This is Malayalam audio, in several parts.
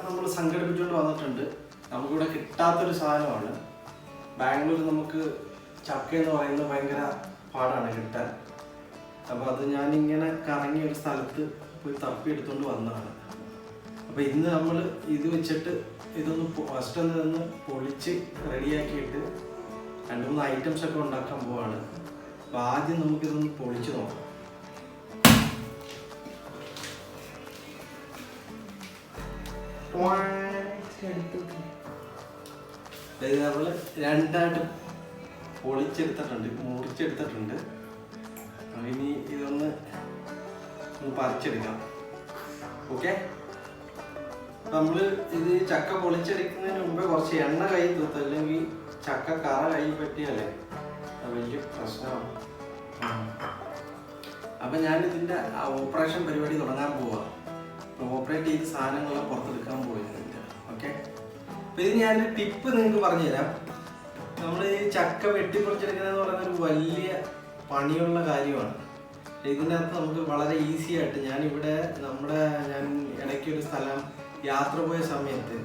നമ്മൾ സംഘടിപ്പിച്ചുകൊണ്ട് വന്നിട്ടുണ്ട്. നമുക്കിവിടെ കിട്ടാത്തൊരു സാധനമാണ്. ബാംഗ്ലൂർ നമുക്ക് ചക്ക എന്ന് പറയുന്നത് ഭയങ്കര പാടാണ് കിട്ടാൻ. അപ്പോൾ അത് ഞാനിങ്ങനെ കറങ്ങിയ ഒരു സ്ഥലത്ത് പോയി തപ്പി എടുത്തുകൊണ്ട് വന്നതാണ്. അപ്പോൾ ഇന്ന് നമ്മൾ ഇത് വെച്ചിട്ട് ഇതൊന്ന് ഫസ്റ്റ് ഒന്ന് പൊളിച്ച് റെഡിയാക്കിയിട്ട് 2-3 ഐറ്റംസ് ഒക്കെ ഉണ്ടാക്കാൻ പോവാണ്. അപ്പോൾ ആദ്യം നമുക്കിതൊന്ന് പൊളിച്ച് നോക്കാം. ഇത് നമ്മൾ രണ്ടായിട്ട് പൊളിച്ചെടുത്തിട്ടുണ്ട്, മുറിച്ചെടുത്തിട്ടുണ്ട്. ഇനി ഇതൊന്ന് പറിച്ചെടുക്കാം. ഓക്കെ, നമ്മൾ ഇത് ചക്ക പൊളിച്ചെടുക്കുന്നതിന് മുമ്പേ കുറച്ച് എണ്ണ കൈ തൂത്ത്, അല്ലെങ്കിൽ ചക്ക കറ കൈ പറ്റിയാലേ വലിയ പ്രശ്നമാണ്. അപ്പം ഞാനിതിൻ്റെ ഓപ്പറേഷൻ പരിപാടി തുടങ്ങാൻ പോവാം. ഓപ്പറേറ്റ് ചെയ്ത് സാധനങ്ങളെല്ലാം പുറത്തെടുക്കാൻ പോയിരുന്നില്ല. ഓക്കെ, അപ്പം ഇത് ഞാനൊരു ടിപ്പ് നിങ്ങൾക്ക് പറഞ്ഞുതരാം. നമ്മൾ ഈ ചക്ക വെട്ടിപ്പൊളിച്ചെടുക്കുന്നതെന്ന് പറയുന്നത് ഒരു വലിയ പണിയുള്ള കാര്യമാണ്. ഇതിനകത്ത് നമുക്ക് വളരെ ഈസി ആയിട്ട് ഞാൻ ഇടയ്ക്കൊരു സ്ഥലം യാത്ര പോയ സമയത്ത്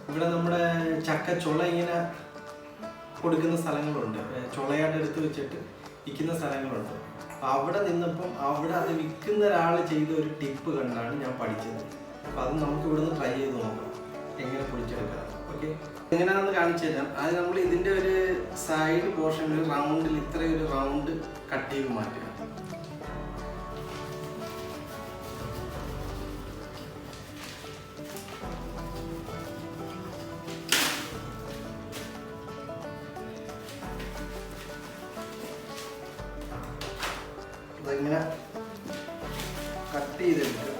ഇവിടെ നമ്മുടെ ചക്ക ചുള ഇങ്ങനെ കൊടുക്കുന്ന സ്ഥലങ്ങളുണ്ട്, ചുളയായിട്ട് എടുത്ത് വെച്ചിട്ട് വിൽക്കുന്ന സ്ഥലങ്ങളുണ്ട്. അപ്പം അവിടെ നിന്നപ്പം അവിടെ അത് വിൽക്കുന്ന ഒരാൾ ചെയ്ത ഒരു ടിപ്പ് കണ്ടാണ് ഞാൻ പഠിച്ചത്. അപ്പം അത് നമുക്ക് ഇവിടുന്ന് ട്രൈ ചെയ്ത് നോക്കാം എങ്ങനെ പൊളിച്ചെടുക്കാം. ഓക്കെ, എങ്ങനെയാണെന്ന് കാണിച്ചു തരാം. അത് നമ്മൾ ഇതിൻ്റെ ഒരു സൈഡ് പോർഷനിൽ റൗണ്ടിൽ ഇത്രയൊരു റൗണ്ട് കട്ട് ചെയ്ത് മാറ്റുക. അതങ്ങനെ കട്ട് ചെയ്തെടുക്കുക.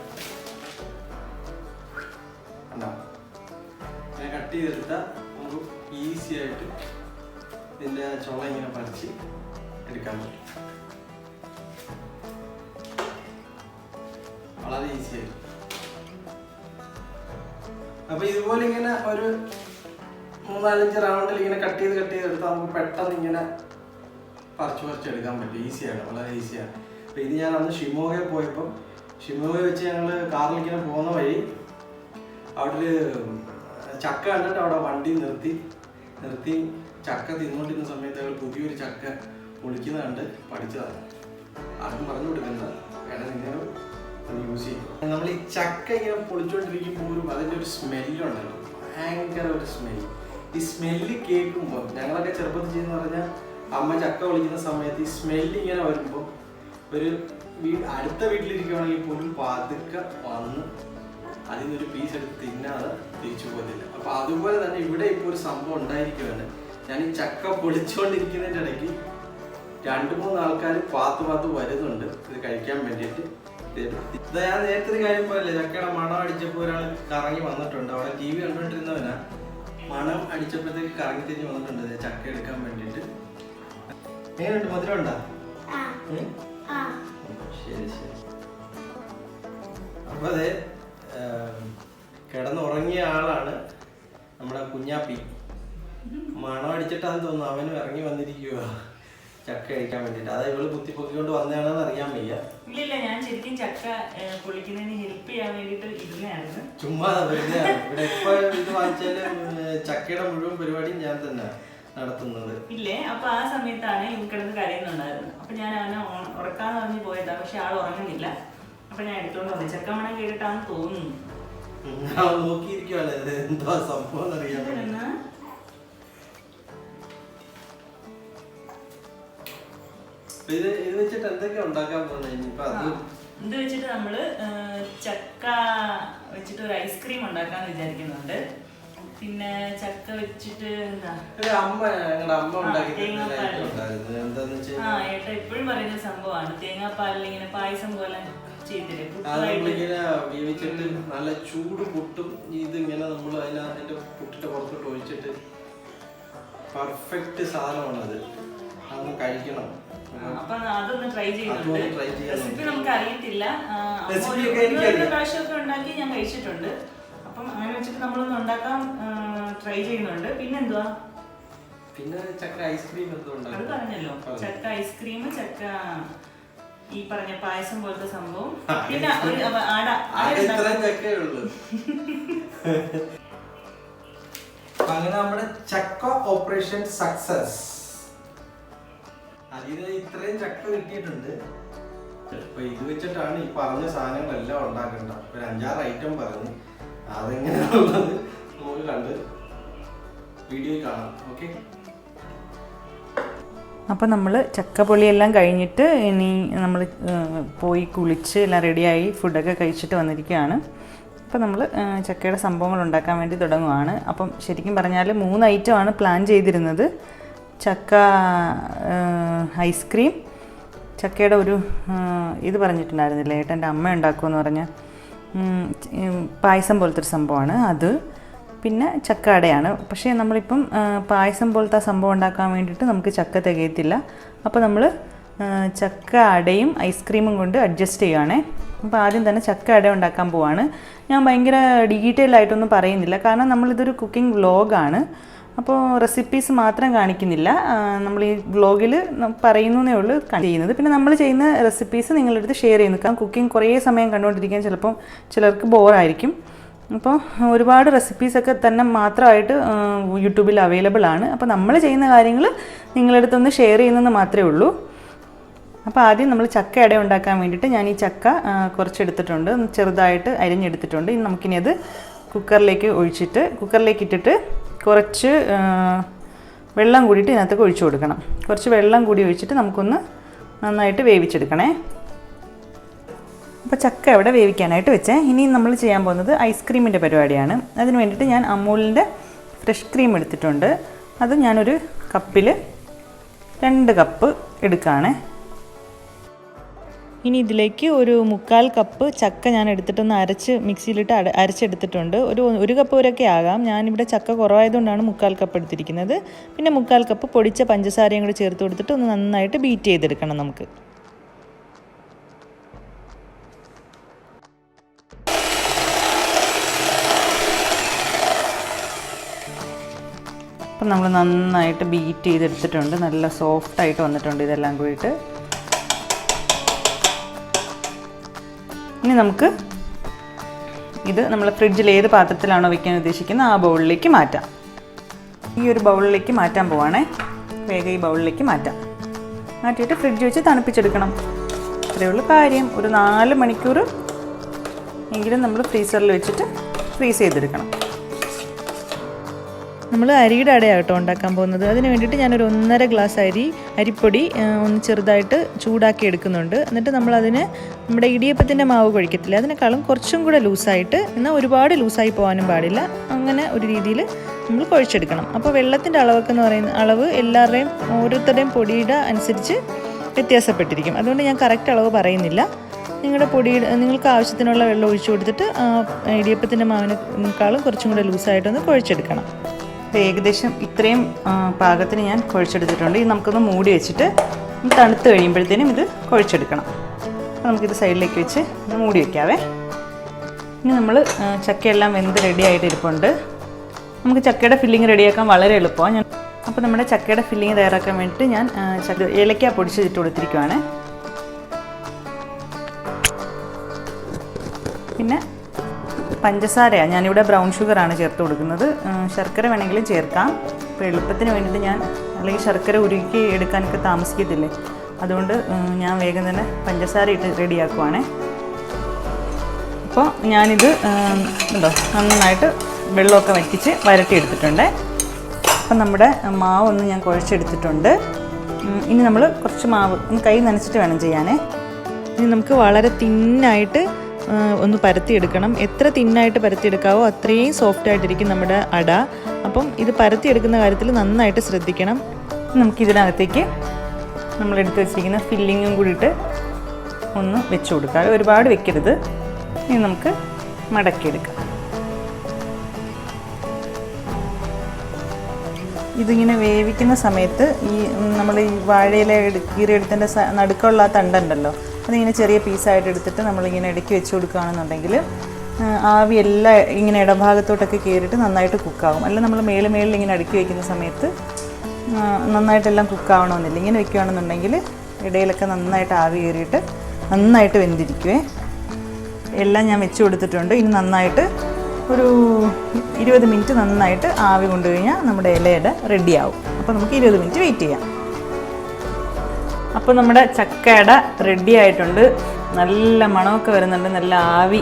അങ്ങനെ കട്ട് ചെയ്തെടുത്താൽ നമുക്ക് ഈസി ആയിട്ട് ഇതിൻ്റെ ചുള ഇങ്ങനെ പറിച്ച് എടുക്കാൻ പറ്റും. വളരെ ഈസി ആയിട്ട്. അപ്പോൾ ഇതുപോലെ ഇങ്ങനെ ഒരു 3-4 റൗണ്ടിൽ ഇങ്ങനെ കട്ട് ചെയ്തെടുത്താൽ നമുക്ക് പെട്ടെന്ന് ഇങ്ങനെ പറിച്ചെടുക്കാൻ പറ്റും. ഈസിയാണ്, വളരെ ഈസിയാണ്. അപ്പോൾ ഇത് ഞാൻ അന്ന് ഷിമോഗയിൽ പോയപ്പം വെച്ച് ഞങ്ങൾ കാറിൽ ഇങ്ങനെ പോകുന്ന വഴി അവിടെ ചക്ക കണ്ടിട്ട് അവിടെ വണ്ടി നിർത്തി ചക്ക തിന്നുകൊണ്ടിരുന്ന സമയത്ത് ഞങ്ങൾ പുതിയൊരു ചക്ക പൊളിക്കുന്ന കണ്ട് പഠിച്ചതാണ്. ആർക്കും പറഞ്ഞു കൊടുക്കണ്ട, വേണം നിങ്ങൾ യൂസ് ചെയ്യും. നമ്മൾ ഈ ചക്ക ഇങ്ങനെ പൊളിച്ചുകൊണ്ടിരിക്കുമ്പോൾ അതിൻ്റെ ഒരു സ്മെല്ലുണ്ടല്ലോ, ഭയങ്കര ഒരു സ്മെല്ല്. ഈ സ്മെല്ല് കേൾക്കുമ്പോൾ ഞങ്ങളൊക്കെ ചെറുപ്പത്തിൽ ചെയ്യുന്ന പറഞ്ഞാൽ അമ്മ ചക്ക പൊളിക്കുന്ന സമയത്ത് ഈ സ്മെല്ല് ഇങ്ങനെ വരുമ്പോൾ ഒരു അടുത്ത വീട്ടിലിരിക്കുകയാണെങ്കിൽ പോലും പതുക്കെ വന്ന് അതിൽ നിന്നൊരു പീസ് എടുത്ത് തിന്നാതെ തിരിച്ചു പോകത്തില്ല. അപ്പോൾ അതുപോലെ തന്നെ ഇവിടെ ഇപ്പോൾ ഒരു സംഭവം ഉണ്ടായിരിക്കുകയാണ്. ഞാൻ ഈ ചക്ക പൊളിച്ചുകൊണ്ടിരിക്കുന്നതിൻ്റെ ഇടയ്ക്ക് 2-3 ആൾക്കാർ പാത്ത് വരുന്നുണ്ട് ഇത് കഴിക്കാൻ വേണ്ടിയിട്ട്. ഇത് ഞാൻ നേരത്തെ ഒരു കാര്യം പറയല്ലേ, ചക്കയുടെ മണം അടിച്ചപ്പോൾ ഒരാൾ കറങ്ങി വന്നിട്ടുണ്ട്. അവിടെ TV കണ്ടുകൊണ്ടിരുന്നവനാ, മണം അടിച്ചപ്പോഴത്തേക്ക് കറങ്ങി തിരിഞ്ഞ് വന്നിട്ടുണ്ട് ചക്ക എടുക്കാൻ വേണ്ടിയിട്ട്. എങ്ങനെയുണ്ട്, മധുരം ഉണ്ടോ? ശരി. അപ്പൊ അതെ, കിടന്നുറങ്ങിയ ആളാണ് നമ്മുടെ കുഞ്ഞാപ്പി. മണം അടിച്ചിട്ടാന്ന് തോന്നുന്നു അവനും ഇറങ്ങി വന്നിരിക്കുക ചക്ക കഴിക്കാൻ വേണ്ടിട്ട്. അതായത് ഇവള് കുത്തിപ്പൊക്കിക്കൊണ്ട് വന്നതാണെന്ന് അറിയാൻ വയ്യ. ഇല്ല, ഞാൻ ശരിക്കും ചക്ക പൊളിക്കുന്നതിന് ഹെൽപ്പ് ചെയ്യാൻ വേണ്ടിട്ട് ഇരുന്നായിരുന്നു. ചുമ്മാ വെറുതെ. ഇവിടെ ഇപ്പൊ ഇത് വാങ്ങിച്ചാല് ചക്കയുടെ മുഴുവൻ പരിപാടിയും ഞാൻ തന്നെ നടത്തുന്നത്. ഇല്ലേ, അപ്പൊ ആ സമയത്താണ് ഇവൻ കിടന്ന് കരയുന്നുണ്ടായിരുന്നത്. അപ്പൊ ഞാൻ അവനെ ഉറക്കാന്ന് പറഞ്ഞ് പോയതാ, പക്ഷെ ആൾ ഉറങ്ങുന്നില്ല. അപ്പൊ ഞാൻ എടുത്തോണ്ട് വന്നു. ചക്ക മണം കേട്ടിട്ടാന്ന് തോന്നുന്നു. നോക്കിയിരിക്കുവാണ് എന്താ സംഭവം അറിയാൻ. ഇത് വെച്ചിട്ട് എന്തൊക്കെയാ ഉണ്ടാക്കാൻ പോകുന്നത്? ഇത് വെച്ചിട്ട് നമ്മള് ചക്ക വെച്ചിട്ട് ഒരു ഐസ്ക്രീം ഉണ്ടാക്കാന്ന് വിചാരിക്കുന്നുണ്ട്. പിന്നെ ചക്ക വെച്ചിട്ട് ഏട്ടാ എപ്പോഴും പറയുന്ന സംഭവമാണ്, തേങ്ങാപ്പാലിൽ ഇങ്ങനെ പായസം പോലെ ചെയ്തില്ലേ, വേവിച്ചിട്ട് നല്ല ചൂട് പുട്ടും ഇതിങ്ങനെ നമ്മൾ അതിന്റെ പുട്ടിന്റെ പുറത്തോട്ട് ഒഴിച്ചിട്ട് പെർഫെക്റ്റ് സാധനമാണത്. അതൊന്ന് കഴിക്കണം. അപ്പൊ അതൊന്ന് ട്രൈ ചെയ്യുന്നുണ്ട്. റെസിപ്പി നമുക്ക് അറിയത്തില്ല, പ്രാവശ്യമൊക്കെ ഉണ്ടാക്കി ഞാൻ കഴിച്ചിട്ടുണ്ട്. അപ്പം അങ്ങനെ വെച്ചിട്ട് നമ്മളൊന്ന് ഉണ്ടാക്കാൻ ട്രൈ ചെയ്യുന്നുണ്ട്. പിന്നെന്തുവാ, പിന്നെ ചക്ക ഐസ്ക്രീം അത് പറഞ്ഞല്ലോ, ചക്ക ഐസ്ക്രീം, ചക്ക ഈ പറഞ്ഞ പായസം പോലത്തെ സംഭവം, പിന്നെ അങ്ങനെ നമ്മുടെ ചക്ക ഓപ്പറേഷൻ സക്സസ്. അതിന് ഇത്രയും ചക്ക കിട്ടിയിട്ടുണ്ട്. അപ്പൊ ഇത് വെച്ചിട്ടാണ് ഈ പറഞ്ഞ സാധനങ്ങളെല്ലാം ഉണ്ടാക്കേണ്ടത്. ഒരു 5-6 ഐറ്റം പറഞ്ഞ് അതെങ്ങനെയാണുള്ളത് നമുക്ക് കണ്ട് വീഡിയോ കാണാം. ഓക്കെ. അപ്പോൾ നമ്മൾ ചക്കപ്പൊളിയെല്ലാം കഴിഞ്ഞിട്ട് ഇനി നമ്മൾ പോയി കുളിച്ച് എല്ലാം റെഡിയായി ഫുഡൊക്കെ കഴിച്ചിട്ട് വന്നിരിക്കുകയാണ്. അപ്പോൾ നമ്മൾ ചക്കയുടെ സംഭവങ്ങൾ ഉണ്ടാക്കാൻ വേണ്ടി തുടങ്ങുകയാണ്. അപ്പം ശരിക്കും പറഞ്ഞാൽ 3 ഐറ്റമാണ് പ്ലാൻ ചെയ്തിരുന്നത്. ചക്ക ഐസ്ക്രീം, ചക്കയുടെ ഒരു ഇത് പറഞ്ഞിട്ടുണ്ടായിരുന്നില്ലേ ഏട്ടൻ്റെ അമ്മ ഉണ്ടാക്കുമെന്ന് പറഞ്ഞ പായസം പോലത്തെ ഒരു സംഭവമാണ് അത്. പിന്നെ ചക്ക അടയാണ്. പക്ഷേ നമ്മളിപ്പം പായസം പോലത്തെ സംഭവം ഉണ്ടാക്കാൻ വേണ്ടിയിട്ട് നമുക്ക് ചക്ക തികയത്തില്ല. അപ്പോൾ നമ്മൾ ചക്ക അടയും ഐസ്ക്രീമും കൊണ്ട് അഡ്ജസ്റ്റ് ചെയ്യുകയാണേ. അപ്പോൾ ആദ്യം തന്നെ ചക്ക അട ഉണ്ടാക്കാൻ പോവാണ്. ഞാൻ ഭയങ്കര ഡീറ്റെയിൽ ആയിട്ടൊന്നും പറയുന്നില്ല, കാരണം നമ്മളിതൊരു കുക്കിംഗ് വ്ലോഗാണ്. അപ്പോൾ റെസിപ്പീസ് മാത്രം കാണിക്കുന്നില്ല, നമ്മൾ ഈ വ്ലോഗിൽ പറയുന്നതേ ഉള്ളൂ ചെയ്യുന്നത്. പിന്നെ നമ്മൾ ചെയ്യുന്ന റെസിപ്പീസ് നിങ്ങളുടെ അടുത്ത് ഷെയർ ചെയ്യുന്നു. കാരണം കുക്കിംഗ് കുറേ സമയം കണ്ടുകൊണ്ടിരിക്കാൻ ചിലപ്പം ചിലർക്ക് ബോറായിരിക്കും. അപ്പോൾ ഒരുപാട് റെസിപ്പീസൊക്കെ തന്നെ മാത്രമായിട്ട് യൂട്യൂബിൽ അവൈലബിൾ ആണ്. അപ്പോൾ നമ്മൾ ചെയ്യുന്ന കാര്യങ്ങൾ നിങ്ങളുടെ അടുത്തൊന്ന് ഷെയർ ചെയ്യുന്നതെന്ന് മാത്രമേ ഉള്ളൂ. അപ്പോൾ ആദ്യം നമ്മൾ ചക്ക അട ഉണ്ടാക്കാൻ വേണ്ടിയിട്ട് ഞാൻ ഈ ചക്ക കുറച്ചെടുത്തിട്ടുണ്ട്, ചെറുതായിട്ട് അരിഞ്ഞെടുത്തിട്ടുണ്ട്. ഇനി നമുക്കിനി അത് കുക്കറിലേക്ക് ഇട്ടിട്ട് കുറച്ച് വെള്ളം കൂടിയിട്ട് ഇതിനകത്തേക്ക് ഒഴിച്ചു കൊടുക്കണം. കുറച്ച് വെള്ളം കൂടി ഒഴിച്ചിട്ട് നമുക്കൊന്ന് നന്നായിട്ട് വേവിച്ചെടുക്കണേ. അപ്പോൾ ചക്ക ഇവിടെ വേവിക്കാനായിട്ട് വെച്ചേ. ഇനി നമ്മൾ ചെയ്യാൻ പോകുന്നത് ഐസ്ക്രീമിൻ്റെ പരിപാടിയാണ്. അതിന് വേണ്ടിയിട്ട് ഞാൻ അമൂലിൻ്റെ ഫ്രഷ് ക്രീം എടുത്തിട്ടുണ്ട്. അത് ഞാനൊരു കപ്പിൽ 2 കപ്പ് എടുക്കുകയാണ്. ഇനി ഇതിലേക്ക് ഒരു 1/4 കപ്പ് ചക്ക ഞാൻ എടുത്തിട്ടൊന്ന് മിക്സിയിലിട്ട് അരച്ചെടുത്തിട്ടുണ്ട്. ഒരു കപ്പ് വരെയൊക്കെ ആകാം. ഞാനിവിടെ ചക്ക കുറവായതുകൊണ്ടാണ് 1/4 കപ്പ് എടുത്തിരിക്കുന്നത്. പിന്നെ 1/4 കപ്പ് പൊടിച്ച പഞ്ചസാരയും കൂടി ചേർത്ത് കൊടുത്തിട്ട് ഒന്ന് നന്നായിട്ട് ബീറ്റ് ചെയ്തെടുക്കണം നമുക്ക്. അപ്പം നമ്മൾ നന്നായിട്ട് ബീറ്റ് ചെയ്തെടുത്തിട്ടുണ്ട്. നല്ല സോഫ്റ്റായിട്ട് വന്നിട്ടുണ്ട് ഇതെല്ലാം കൂടിയിട്ട്. ഇനി നമുക്ക് ഇത് നമ്മൾ ഫ്രിഡ്ജിൽ ഏത് പാത്രത്തിലാണോ വയ്ക്കാൻ ഉദ്ദേശിക്കുന്നത് ആ ബൗളിലേക്ക് മാറ്റാം. ഈ ഒരു ബൗളിലേക്ക് മാറ്റാൻ പോവാണേ. വേഗം ഈ ബൗളിലേക്ക് മാറ്റിയിട്ട് ഫ്രിഡ്ജ് വെച്ച് തണുപ്പിച്ചെടുക്കണം. അത്രയേ ഉള്ളൂ കാര്യം. ഒരു 4 മണിക്കൂർ എങ്കിലും നമ്മൾ ഫ്രീസറിൽ വെച്ചിട്ട് ഫ്രീസ് ചെയ്തെടുക്കണം. നമ്മൾ അരിയുടെ അടയാട്ടോ ഉണ്ടാക്കാൻ പോകുന്നത്. അതിന് വേണ്ടിയിട്ട് ഞാനൊരു 1.5 ഗ്ലാസ് അരിപ്പൊടി ഒന്ന് ചെറുതായിട്ട് ചൂടാക്കി എടുക്കുന്നുണ്ട്. എന്നിട്ട് നമ്മളതിന് നമ്മുടെ ഇടിയപ്പത്തിൻ്റെ മാവ് കുഴക്കത്തില്ല, അതിനേക്കാളും കുറച്ചും കൂടെ ലൂസായിട്ട്, എന്നാൽ ഒരുപാട് ലൂസായി പോകാനും പാടില്ല, അങ്ങനെ ഒരു രീതിയിൽ നമ്മൾ കുഴച്ചെടുക്കണം. അപ്പോൾ വെള്ളത്തിൻ്റെ അളവൊക്കെ എന്ന് പറയുന്ന അളവ് ഓരോരുത്തരുടെയും പൊടിയുടെ അനുസരിച്ച് വ്യത്യാസപ്പെട്ടിരിക്കും. അതുകൊണ്ട് ഞാൻ കറക്റ്റ് അളവ് പറയുന്നില്ല. നിങ്ങൾക്ക് ആവശ്യത്തിനുള്ള വെള്ളം ഒഴിച്ചു കൊടുത്തിട്ട് ഇടിയപ്പത്തിൻ്റെ മാവിനേക്കാളും കുറച്ചും കൂടെ ലൂസായിട്ടൊന്ന് കുഴച്ചെടുക്കണം. ഏകദേശം ഇത്രയും പാകത്തിന് ഞാൻ കുഴച്ചെടുത്തിട്ടുണ്ട്. ഇത് നമുക്കൊന്ന് മൂടി വെച്ചിട്ട് തണുത്ത് കഴിയുമ്പോഴത്തേനും ഇത് കുഴച്ചെടുക്കണം. അപ്പോൾ നമുക്കിത് സൈഡിലേക്ക് വെച്ച് മൂടി വയ്ക്കാവേ. ഇനി നമ്മൾ ചക്കയെല്ലാം വെന്ത് റെഡി ആയിട്ട് ഇരിപ്പുണ്ട്. നമുക്ക് ചക്കയുടെ ഫില്ലിങ് റെഡിയാക്കാൻ വളരെ എളുപ്പമാണ്. അപ്പോൾ നമ്മുടെ ചക്കയുടെ ഫില്ലിങ് തയ്യാറാക്കാൻ വേണ്ടിയിട്ട് ഞാൻ ഏലക്ക പൊടിച്ചിട്ട് കൊടുത്തിരിക്കുവാണ്. പിന്നെ പഞ്ചസാരയാണ്, ഞാനിവിടെ ബ്രൗൺ ഷുഗറാണ് ചേർത്ത് കൊടുക്കുന്നത്. ശർക്കര വേണമെങ്കിലും ചേർക്കാം. ഇപ്പോൾ എളുപ്പത്തിന് വേണ്ടിയിട്ട് ഞാൻ, അല്ലെങ്കിൽ ശർക്കര ഉരുക്കി എടുക്കാനൊക്കെ താമസിക്കത്തില്ലേ, അതുകൊണ്ട് ഞാൻ വേഗം തന്നെ പഞ്ചസാര ഇട്ട് റെഡിയാക്കുവാണേ. അപ്പോൾ ഞാനിത് നന്നായിട്ട് വെള്ളമൊക്കെ വറ്റിച്ച് വരട്ടിയെടുത്തിട്ടുണ്ട്. അപ്പം നമ്മുടെ മാവൊന്ന് ഞാൻ കുഴച്ചെടുത്തിട്ടുണ്ട്. ഇനി നമ്മൾ കുറച്ച് മാവ് കൈ നനച്ചിട്ട് വേണം ചെയ്യാനേ. ഇനി നമുക്ക് വളരെ തിന്നായിട്ട് ഒന്ന് പരത്തിയെടുക്കണം. എത്ര തിന്നായിട്ട് പരത്തിയെടുക്കാവോ അത്രയും സോഫ്റ്റായിട്ടിരിക്കും നമ്മുടെ അട. അപ്പം ഇത് പരത്തിയെടുക്കുന്ന കാര്യത്തിൽ നന്നായിട്ട് ശ്രദ്ധിക്കണം. നമുക്കിതിനകത്തേക്ക് നമ്മളെടുത്ത് വെച്ചിരിക്കുന്ന ഫില്ലിങ്ങും കൂടിയിട്ട് ഒന്ന് വെച്ച് കൊടുക്കാം. ഒരുപാട് വെക്കരുത്. ഇനി നമുക്ക് മടക്കിയെടുക്കാം. ഇതിങ്ങനെ വേവിക്കുന്ന സമയത്ത് നമ്മൾ ഈ വാഴയില കീറിയെടുത്തതിൻ്റെ നടുക്കുള്ള ആ തണ്ടുണ്ടല്ലോ, അതിങ്ങനെ ചെറിയ പീസായിട്ട് എടുത്തിട്ട് നമ്മളിങ്ങനെ ഇടയ്ക്ക് വെച്ച് കൊടുക്കുകയാണെന്നുണ്ടെങ്കിൽ ആവി എല്ലാം ഇങ്ങനെ ഇടഭാഗത്തോട്ടൊക്കെ കയറിയിട്ട് നന്നായിട്ട് കുക്കാവും. അല്ല നമ്മൾ മേളിൽ ഇങ്ങനെ അടുക്കി വയ്ക്കുന്ന സമയത്ത് നന്നായിട്ടെല്ലാം കുക്കാവണമെന്നില്ല. ഇങ്ങനെ വെക്കുകയാണെന്നുണ്ടെങ്കിൽ ഇടയിലൊക്കെ നന്നായിട്ട് ആവി കയറിയിട്ട് നന്നായിട്ട് വെന്തിരിക്കുവേ. എല്ലാം ഞാൻ വെച്ച് കൊടുത്തിട്ടുണ്ട്. ഇനി നന്നായിട്ട് ഒരു 20 മിനിറ്റ് നന്നായിട്ട് ആവി കൊണ്ടു കഴിഞ്ഞാൽ നമ്മുടെ ഇലയുടെ റെഡിയാവും. അപ്പോൾ നമുക്ക് 20 മിനിറ്റ് വെയിറ്റ് ചെയ്യാം. അപ്പോൾ നമ്മുടെ ചക്കയട റെഡി ആയിട്ടുണ്ട്. നല്ല മണമൊക്കെ വരുന്നുണ്ട്, നല്ല ആവി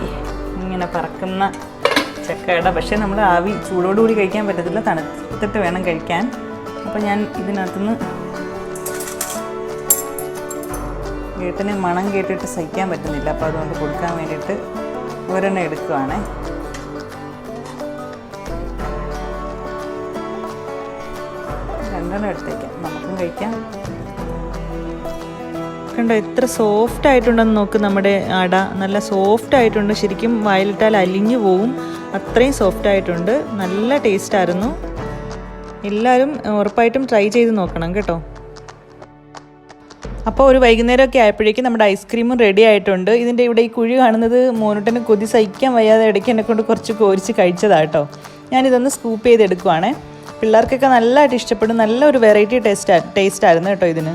ഇങ്ങനെ പറക്കുന്ന ചക്കയട. പക്ഷേ നമ്മൾ ആവി ചൂടോടുകൂടി കഴിക്കാൻ പറ്റത്തില്ല, തണുത്തിട്ട് വേണം കഴിക്കാൻ. അപ്പോൾ ഞാൻ ഇതിനകത്തുനിന്ന് വീട്ടിന് മണം കേട്ടിട്ട് സഹിക്കാൻ പറ്റുന്നില്ല, അപ്പോൾ അതുകൊണ്ട് കൊടുക്കാൻ വേണ്ടിയിട്ട് ഒരെണ്ണം എടുക്കുവാണേ. രണ്ടെണ്ണം എടുത്തേക്കാം, നമുക്കും കഴിക്കാം. കണ്ടോ എത്ര സോഫ്റ്റ് ആയിട്ടുണ്ടെന്ന് നോക്ക്. നമ്മുടെ അട നല്ല സോഫ്റ്റ് ആയിട്ടുണ്ട്, ശരിക്കും വായിലിട്ടാൽ അലിഞ്ഞു പോവും, അത്രയും സോഫ്റ്റ് ആയിട്ടുണ്ട്. നല്ല ടേസ്റ്റായിരുന്നു. എല്ലാവരും ഉറപ്പായിട്ടും ട്രൈ ചെയ്ത് നോക്കണം കേട്ടോ. അപ്പോൾ ഒരു വൈകുന്നേരമൊക്കെ ആയപ്പോഴേക്കും നമ്മുടെ ഐസ്ക്രീമും റെഡി ആയിട്ടുണ്ട്. ഇതിൻ്റെ ഇവിടെ ഈ കുഴി കാണുന്നത് മോനൂട്ടന് കൊതി സഹിക്കാൻ വയ്യാതെ ഇടയ്ക്ക് എന്നെ കൊണ്ട് കുറച്ച് കോരിച്ച് കഴിച്ചതാട്ടോ. ഞാനിതൊന്ന് സ്കൂപ്പ് ചെയ്തെടുക്കുവാണേ. പിള്ളേർക്കൊക്കെ നല്ലതായിട്ട് ഇഷ്ടപ്പെടും. നല്ലൊരു വെറൈറ്റി ടേസ്റ്റായിരുന്നു കേട്ടോ ഇതിന്.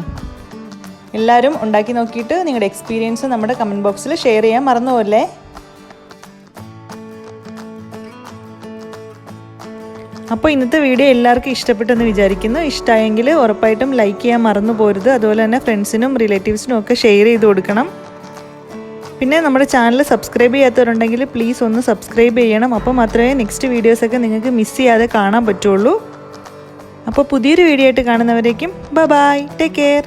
എല്ലാവരും ഉണ്ടാക്കി നോക്കിയിട്ട് നിങ്ങളുടെ എക്സ്പീരിയൻസ് നമ്മുടെ കമൻറ്റ് ബോക്സിൽ ഷെയർ ചെയ്യാൻ മറന്നുപോല്ലേ. അപ്പോൾ ഇന്നത്തെ വീഡിയോ എല്ലാവർക്കും ഇഷ്ടപ്പെട്ടെന്ന് വിചാരിക്കുന്നു. ഇഷ്ടമായെങ്കിൽ ഉറപ്പായിട്ടും ലൈക്ക് ചെയ്യാൻ മറന്നു പോരുത്. അതുപോലെ തന്നെ ഫ്രണ്ട്സിനും റിലേറ്റീവ്സിനും ഒക്കെ ഷെയർ ചെയ്ത് കൊടുക്കണം. പിന്നെ നമ്മുടെ ചാനൽ സബ്സ്ക്രൈബ് ചെയ്യാത്തവരുണ്ടെങ്കിൽ പ്ലീസ് ഒന്ന് സബ്സ്ക്രൈബ് ചെയ്യണം. അപ്പോൾ മാത്രമേ നെക്സ്റ്റ് വീഡിയോസൊക്കെ നിങ്ങൾക്ക് മിസ് ചെയ്യാതെ കാണാൻ പറ്റുള്ളൂ. അപ്പോൾ പുതിയൊരു വീഡിയോ ആയിട്ട് കാണുന്നവരേക്കും ബൈ, ടേക്ക് കെയർ.